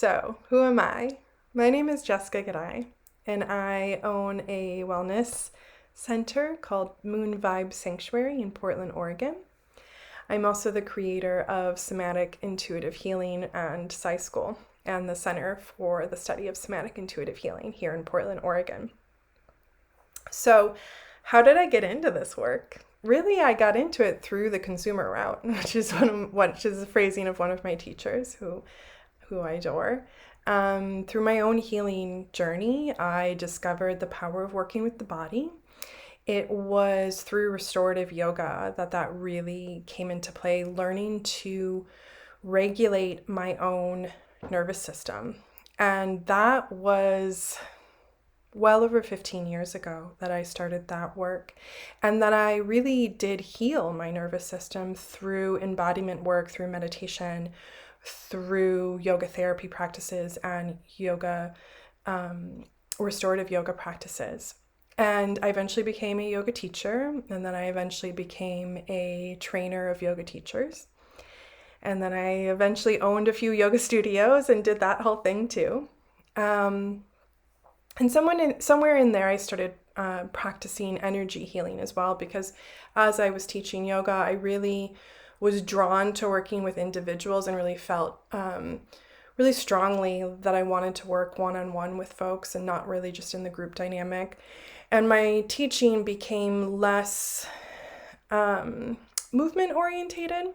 So, who am I? My name is Jessica Gadai, and I own a wellness center called Moon Vibe Sanctuary in Portland, Oregon. I'm also the creator of Somatic Intuitive Healing and SIH School and the Center for the Study of Somatic Intuitive Healing here in Portland, Oregon. So, how did I get into this work? Really, I got into it through the consumer route, which is the phrasing of one of my teachers who I adore. Through my own healing journey, I discovered the power of working with the body. It was through restorative yoga that really came into play, learning to regulate my own nervous system. And that was well over 15 years ago that I started that work, and that I really did heal my nervous system through embodiment work, through meditation, through yoga therapy practices and yoga, restorative yoga practices. And I eventually became a yoga teacher, and then I eventually became a trainer of yoga teachers. And then I eventually owned a few yoga studios and did that whole thing too. And somewhere in there, I started practicing energy healing as well, because as I was teaching yoga, I really was drawn to working with individuals and really felt really strongly that I wanted to work one-on-one with folks and not really just in the group dynamic. And my teaching became less movement orientated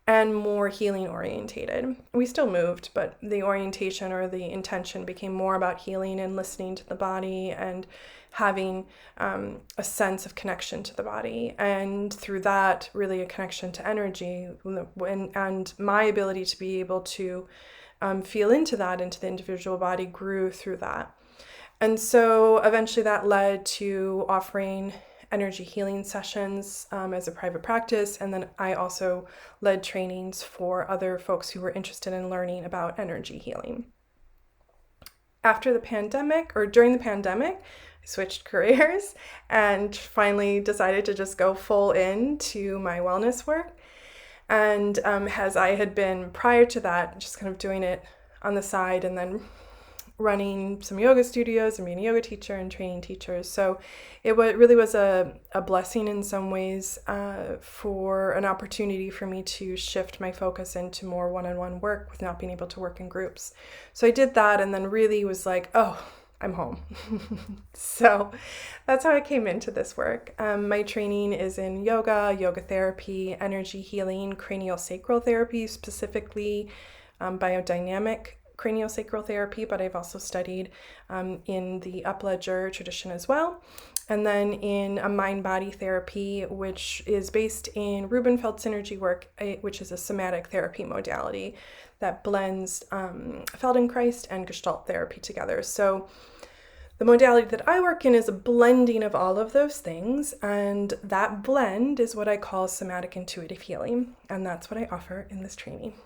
and more healing orientated. We still moved, but the orientation or the intention became more about healing and listening to the body and having a sense of connection to the body. And through that, really a connection to energy and my ability to be able to feel into that, into the individual body, grew through that. And so eventually that led to offering energy healing sessions as a private practice. And then I also led trainings for other folks who were interested in learning about energy healing. After the pandemic, or during the pandemic, I switched careers and finally decided to just go full into my wellness work. And as I had been prior to that, just kind of doing it on the side and then running some yoga studios and being a yoga teacher and training teachers. So it really was a blessing in some ways for an opportunity for me to shift my focus into more one-on-one work with not being able to work in groups. So I did that and then really was like, oh, I'm home. So that's how I came into this work. My training is in yoga, yoga therapy, energy healing, craniosacral therapy, specifically biodynamic craniosacral therapy, but I've also studied in the Upledger tradition as well. And then in a mind-body therapy, which is based in Rubenfeld synergy work, which is a somatic therapy modality that blends Feldenkrais and Gestalt therapy together. So the modality that I work in is a blending of all of those things, and that blend is what I call somatic intuitive healing, and that's what I offer in this training.